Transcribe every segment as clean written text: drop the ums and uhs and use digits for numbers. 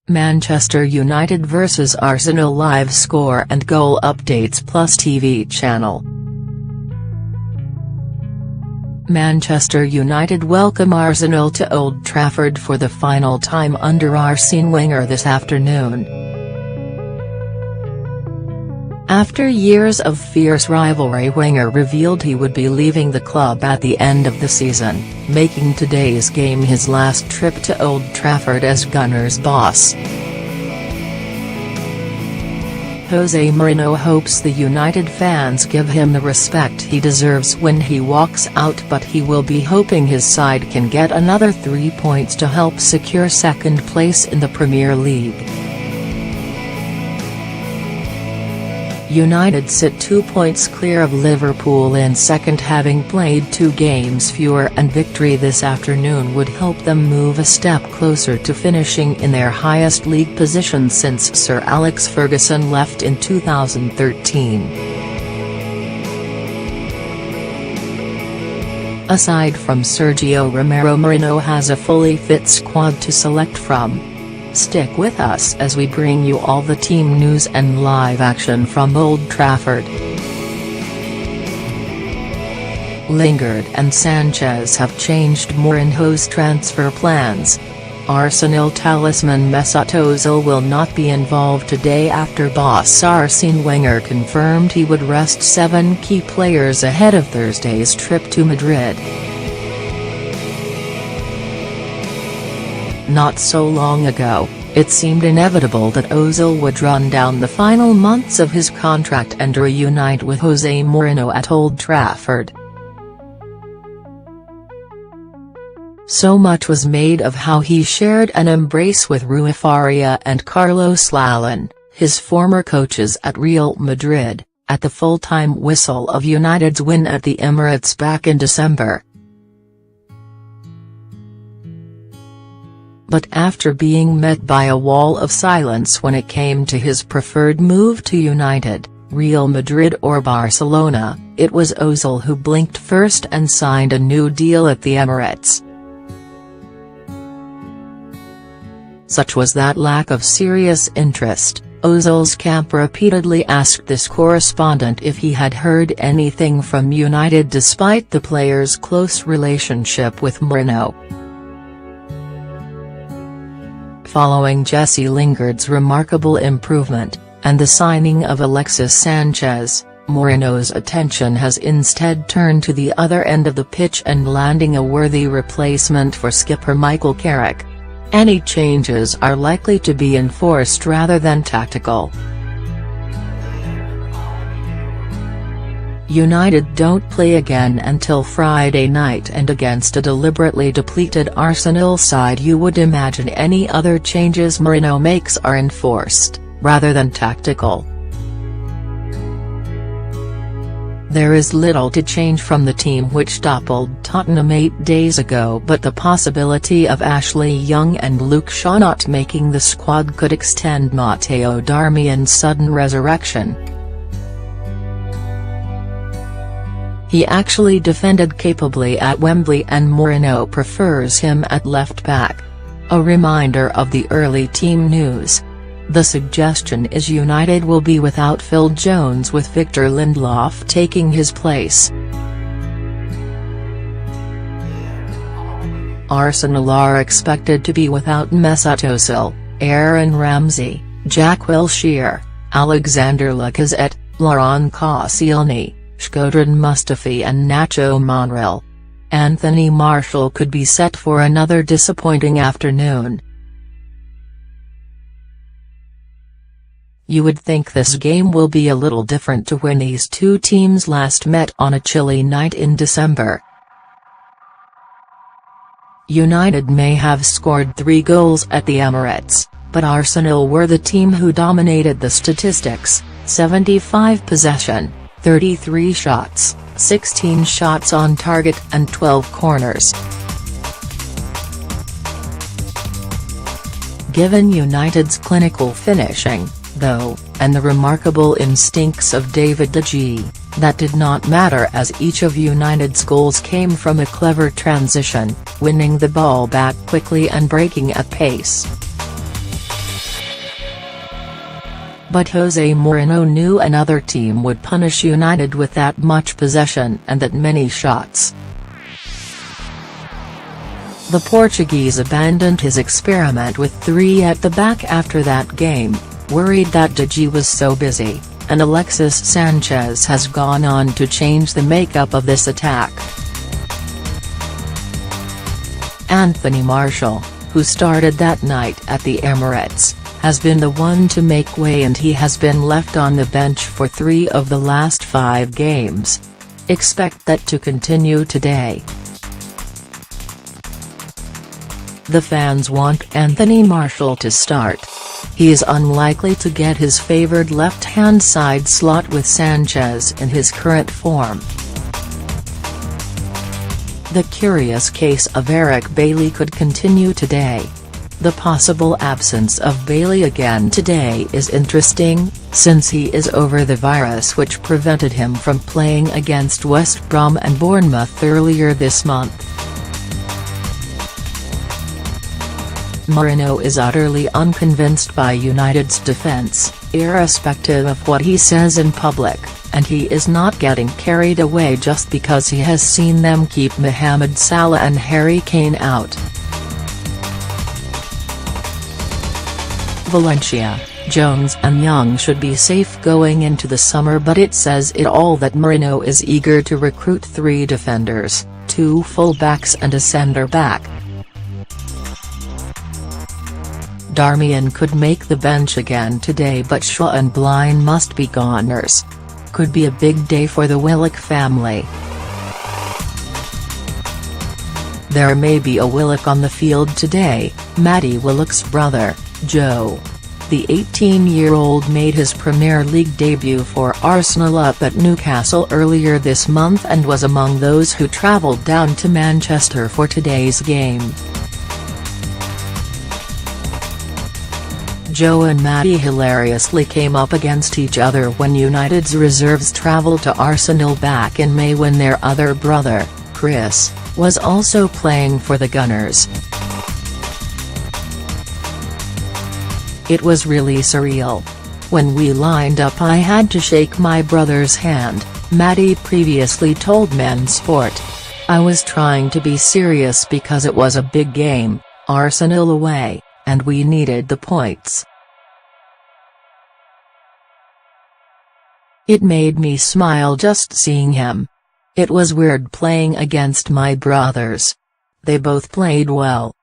Manchester United vs Arsenal live score and goal updates plus TV channel. Manchester United welcome Arsenal to Old Trafford for the final time under Arsène Wenger this afternoon. After years of fierce rivalry, Wenger revealed he would be leaving the club at the end of the season, making today's game his last trip to Old Trafford as Gunners' boss. José Mourinho hopes the United fans give him the respect he deserves when he walks out, but he will be hoping his side can get another 3 points to help secure second place in the Premier League. United sit 2 points clear of Liverpool in second, having played 2 games fewer, and victory this afternoon would help them move a step closer to finishing in their highest league position since Sir Alex Ferguson left in 2013. Aside from Sergio Romero, Mourinho has a fully fit squad to select from. Stick with us as we bring you all the team news and live action from Old Trafford. Lingard and Sanchez have changed Mourinho's transfer plans. Arsenal talisman Mesut Ozil will not be involved today after boss Arsène Wenger confirmed he would rest 7 key players ahead of Thursday's trip to Madrid. Not so long ago, it seemed inevitable that Ozil would run down the final months of his contract and reunite with José Mourinho at Old Trafford. So much was made of how he shared an embrace with Rui Faria and Carlos Lalin, his former coaches at Real Madrid, at the full-time whistle of United's win at the Emirates back in December. But after being met by a wall of silence when it came to his preferred move to United, Real Madrid or Barcelona, it was Ozil who blinked first and signed a new deal at the Emirates. Such was that lack of serious interest, Ozil's camp repeatedly asked this correspondent if he had heard anything from United despite the player's close relationship with Mourinho. Following Jesse Lingard's remarkable improvement, and the signing of Alexis Sanchez, Mourinho's attention has instead turned to the other end of the pitch and landing a worthy replacement for skipper Michael Carrick. Any changes are likely to be enforced rather than tactical. United don't play again until Friday night, and against a deliberately depleted Arsenal side you would imagine any other changes Mourinho makes are enforced, rather than tactical. There is little to change from the team which toppled Tottenham 8 days ago, but the possibility of Ashley Young and Luke Shaw not making the squad could extend Matteo Darmian's sudden resurrection. He actually defended capably at Wembley and Mourinho prefers him at left-back. A reminder of the early team news. The suggestion is United will be without Phil Jones, with Victor Lindelof taking his place. Arsenal are expected to be without Mesut Ozil, Aaron Ramsey, Jack Wilshere, Alexander Lacazette, Laurent Koscielny, Shkodran Mustafi and Nacho Monreal. Anthony Martial could be set for another disappointing afternoon. You would think this game will be a little different to when these two teams last met on a chilly night in December. United may have scored 3 goals at the Emirates, but Arsenal were the team who dominated the statistics: 75 possession, 33 shots, 16 shots on target and 12 corners. Given United's clinical finishing, though, and the remarkable instincts of David De Gea, That did not matter as each of United's goals came from a clever transition, winning the ball back quickly and breaking at pace. But José Mourinho knew another team would punish United with that much possession and that many shots. The Portuguese abandoned his experiment with three at the back after that game, worried that De Gea was so busy, and Alexis Sanchez has gone on to change the makeup of this attack. Anthony Martial, who started that night at the Emirates, has been the one to make way, and he has been left on the bench for 3 of the last 5 games. Expect that to continue today. The fans want Anthony Martial to start. He is unlikely to get his favoured left-hand side slot with Sanchez in his current form. The curious case of Eric Bailly could continue today. The possible absence of Bailly again today is interesting, since he is over the virus which prevented him from playing against West Brom and Bournemouth earlier this month. Mourinho is utterly unconvinced by United's defence, irrespective of what he says in public, and he is not getting carried away just because he has seen them keep Mohamed Salah and Harry Kane out. Valencia, Jones and Young should be safe going into the summer, but it says it all that Mourinho is eager to recruit 3 defenders, 2 full-backs and a centre-back. Darmian could make the bench again today, but Shaw and Blind must be goners. Could be a big day for the Willock family. There may be a Willock on the field today, Matty Willock's brother, Joe. The 18-year-old made his Premier League debut for Arsenal up at Newcastle earlier this month and was among those who travelled down to Manchester for today's game. Joe and Matty hilariously came up against each other when United's reserves travelled to Arsenal back in May, when their other brother, Chris, was also playing for the Gunners. It was really surreal. When we lined up I had to shake my brother's hand, Matty previously told Men Sport. I was trying to be serious because it was a big game, Arsenal away, and we needed the points. It made me smile just seeing him. It was weird playing against my brothers. They both played well.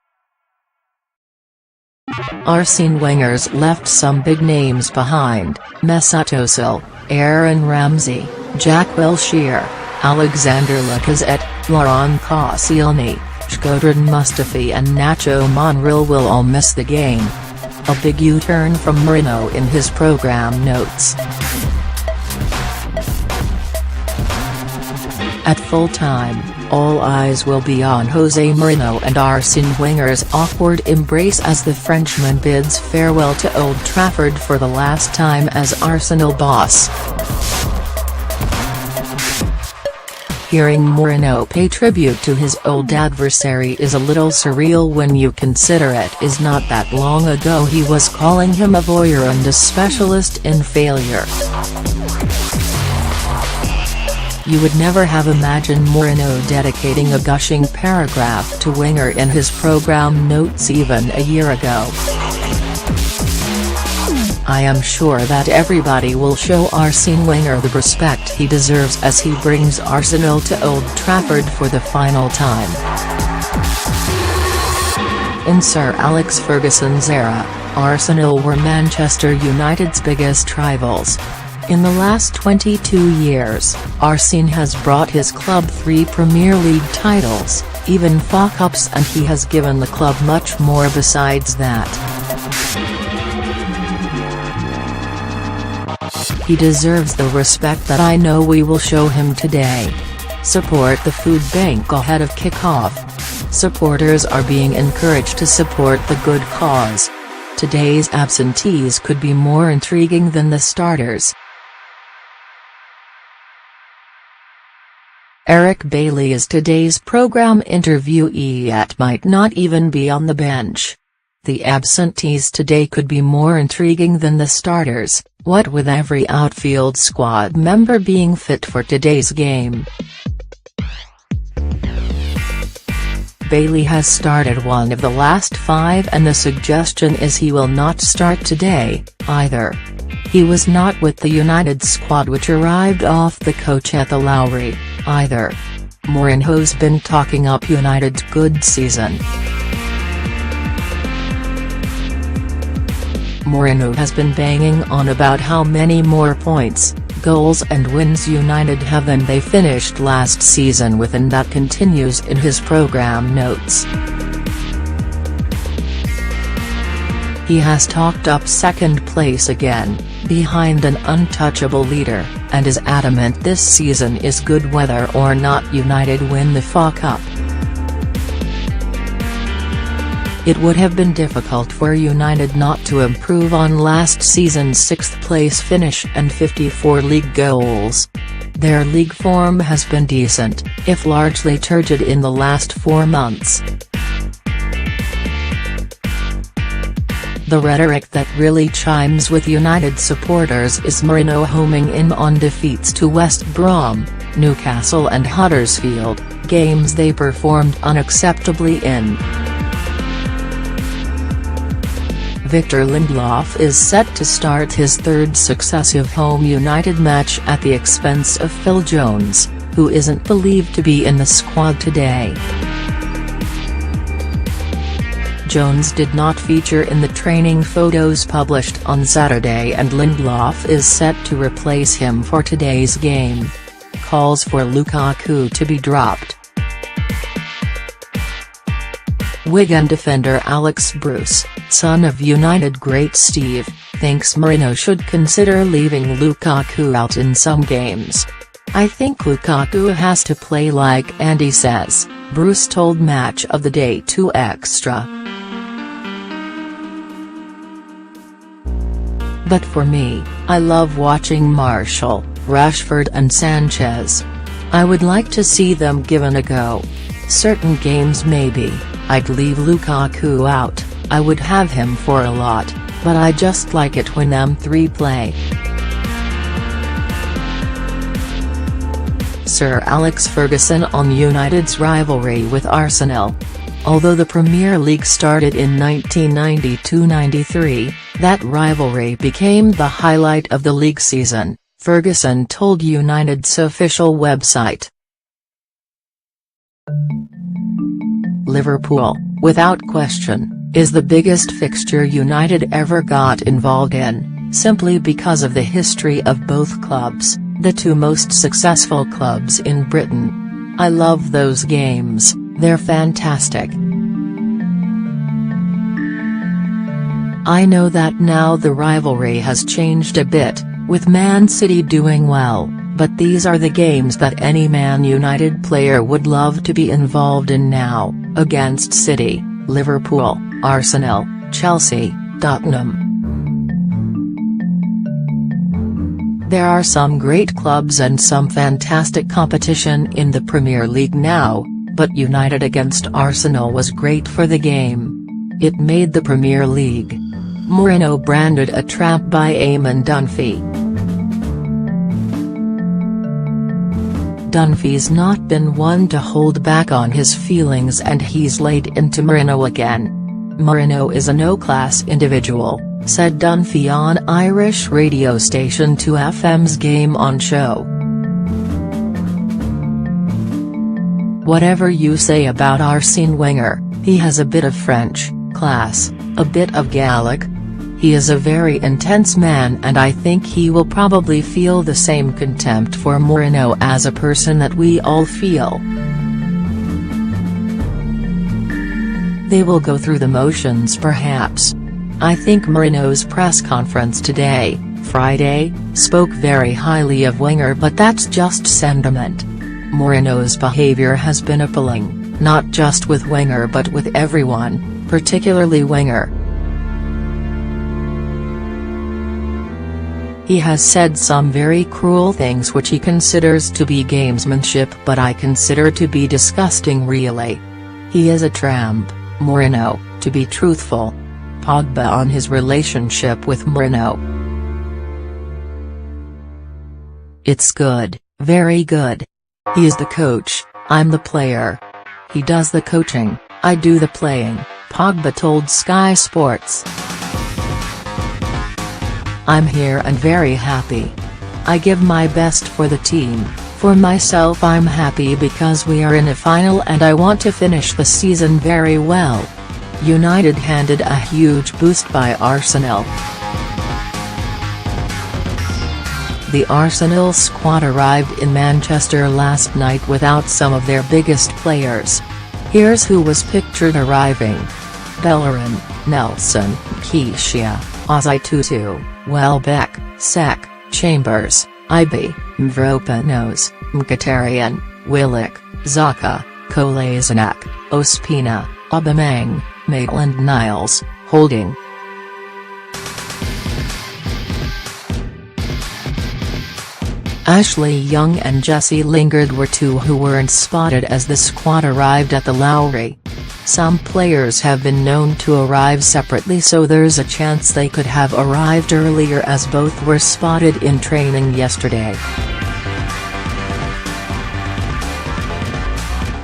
Arsène Wenger's left some big names behind: Mesut Ozil, Aaron Ramsey, Jack Wilshere, Alexander Lacazette, Laurent Koscielny, Shkodran Mustafi and Nacho Monreal will all miss the game. A big U-turn from Mourinho in his programme notes. At full time, all eyes will be on José Mourinho and Arsène Wenger's awkward embrace as the Frenchman bids farewell to Old Trafford for the last time as Arsenal boss. Hearing Mourinho pay tribute to his old adversary is a little surreal when you consider it is not that long ago he was calling him a voyeur and a specialist in failure. You would never have imagined Mourinho dedicating a gushing paragraph to Wenger in his programme notes even a year ago. I am sure that everybody will show Arsène Wenger the respect he deserves as he brings Arsenal to Old Trafford for the final time. In Sir Alex Ferguson's era, Arsenal were Manchester United's biggest rivals. In the last 22 years, Arsene has brought his club 3 Premier League titles, even FA Cups, and he has given the club much more besides that. He deserves the respect that I know we will show him today. Support the food bank ahead of kickoff. Supporters are being encouraged to support the good cause. Today's absentees could be more intriguing than the starters. Eric Bailly is today's program interviewee yet might not even be on the bench. The absentees today could be more intriguing than the starters, what with every outfield squad member being fit for today's game. Bailey has started one of the last 5 and the suggestion is he will not start today, either. He was not with the United squad which arrived off the coach at the Lowry, either. Mourinho's been talking up United's good season. Mourinho has been banging on about how many more points, goals and wins United have than they finished last season with, and that continues in his program notes. He has talked up second place again, behind an untouchable leader, and is adamant this season is good whether or not United win the FA Cup. It would have been difficult for United not to improve on last season's 6th place finish and 54 league goals. Their league form has been decent, if largely turgid in the last 4 months. The rhetoric that really chimes with United supporters is Mourinho homing in on defeats to West Brom, Newcastle and Huddersfield, games they performed unacceptably in. Victor Lindelof is set to start his 3rd successive home United match at the expense of Phil Jones, who isn't believed to be in the squad today. Jones did not feature in the training photos published on Saturday and Lindelof is set to replace him for today's game. Calls for Lukaku to be dropped. Wigan defender Alex Bruce, son of United great Steve, thinks Mourinho should consider leaving Lukaku out in some games. "I think Lukaku has to play like Andy says," Bruce told Match of the Day 2 Extra. "But for me, I love watching Martial, Rashford and Sanchez. I would like to see them given a go. Certain games maybe, I'd leave Lukaku out, I would have him for a lot, but I just like it when them 3 play." Sir Alex Ferguson on United's rivalry with Arsene. Although the Premier League started in 1992-93, that rivalry became the highlight of the league season, Ferguson told United's official website. Liverpool, without question, is the biggest fixture United ever got involved in, simply because of the history of both clubs, the 2 most successful clubs in Britain. I love those games, they're fantastic. I know that now the rivalry has changed a bit, with Man City doing well, but these are the games that any Man United player would love to be involved in now, against City, Liverpool, Arsenal, Chelsea, Tottenham. There are some great clubs and some fantastic competition in the Premier League now, but United against Arsenal was great for the game. It made the Premier League. Mourinho branded a trap by Eamon Dunphy. Dunphy's not been one to hold back on his feelings and he's laid into Mourinho again. "Mourinho is a no-class individual," said Dunphy on Irish radio station 2FM's Game On show. "Whatever you say about Arsène Wenger, he has a bit of French class, a bit of Gaelic. He is a very intense man and I think he will probably feel the same contempt for Mourinho as a person that we all feel. They will go through the motions perhaps. I think Mourinho's press conference today, Friday, spoke very highly of Wenger, but that's just sentiment. Mourinho's behavior has been appalling, not just with Wenger but with everyone, particularly Wenger. He has said some very cruel things which he considers to be gamesmanship, but I consider to be disgusting really. He is a tramp, Mourinho, to be truthful. Pogba on his relationship with Mourinho. It's good, very good. He is the coach, I'm the player. He does the coaching, I do the playing, Pogba told Sky Sports. I'm here and very happy. I give my best for the team. For myself I'm happy because we are in a final and I want to finish the season very well. United handed a huge boost by Arsenal. The Arsenal squad arrived in Manchester last night without some of their biggest players. Here's who was pictured arriving. Bellerin, Nelson, Keisha, Ozzy Tutu, Welbeck, Sek, Chambers, Ibe, Mavropanos, Mkhitaryan, Willock, Xhaka, Kolasinac, Ospina, Aubameyang, Maitland-Niles, Holding. Ashley Young and Jesse Lingard were two who weren't spotted as the squad arrived at the Lowry. Some players have been known to arrive separately, so there's a chance they could have arrived earlier as both were spotted in training yesterday.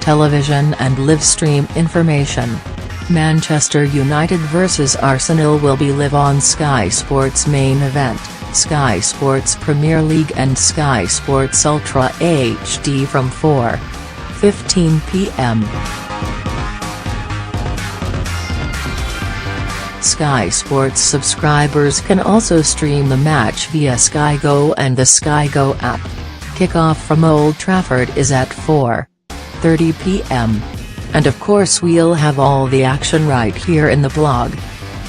Television and live stream information. Manchester United vs Arsenal will be live on Sky Sports main event, Sky Sports Premier League and Sky Sports Ultra HD from 4:15 p.m. Sky Sports subscribers can also stream the match via Sky Go and the Sky Go app. Kickoff from Old Trafford is at 4:30 p.m. And of course we'll have all the action right here in the blog.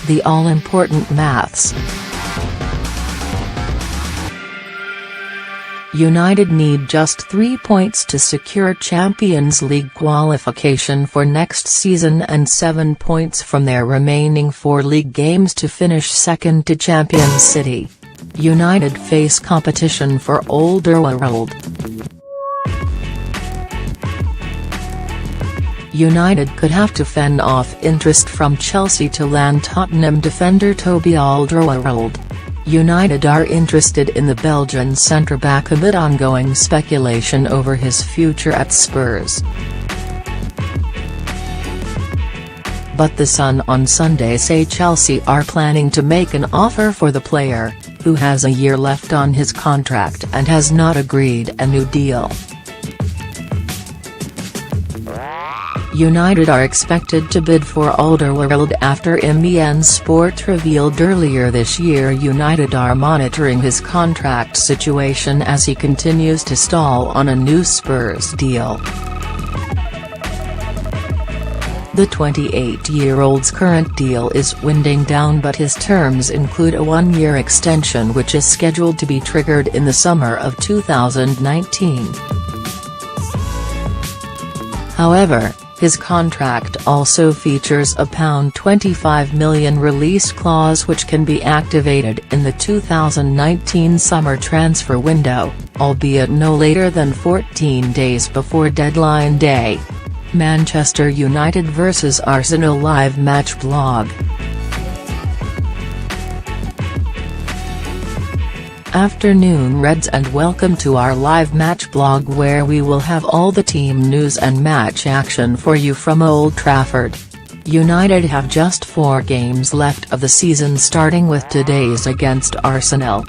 The all-important maths. United need just 3 points to secure Champions League qualification for next season and 7 points from their remaining 4 league games to finish second to Champions City. United face competition for Old Trafford. United could have to fend off interest from Chelsea to land Tottenham defender Toby Alderweireld. United are interested in the Belgian centre-back amid ongoing speculation over his future at Spurs. But The Sun on Sunday say Chelsea are planning to make an offer for the player, who has a year left on his contract and has not agreed a new deal. United are expected to bid for Alderweireld after MEN Sport revealed earlier this year United are monitoring his contract situation as he continues to stall on a new Spurs deal. The 28-year-old's current deal is winding down, but his terms include a 1-year extension which is scheduled to be triggered in the summer of 2019. However, his contract also features a £25 million release clause which can be activated in the 2019 summer transfer window, albeit no later than 14 days before deadline day. Manchester United vs Arsenal live match blog. Afternoon Reds, and welcome to our live match blog where we will have all the team news and match action for you from Old Trafford. United have just 4 games left of the season, starting with today's against Arsenal.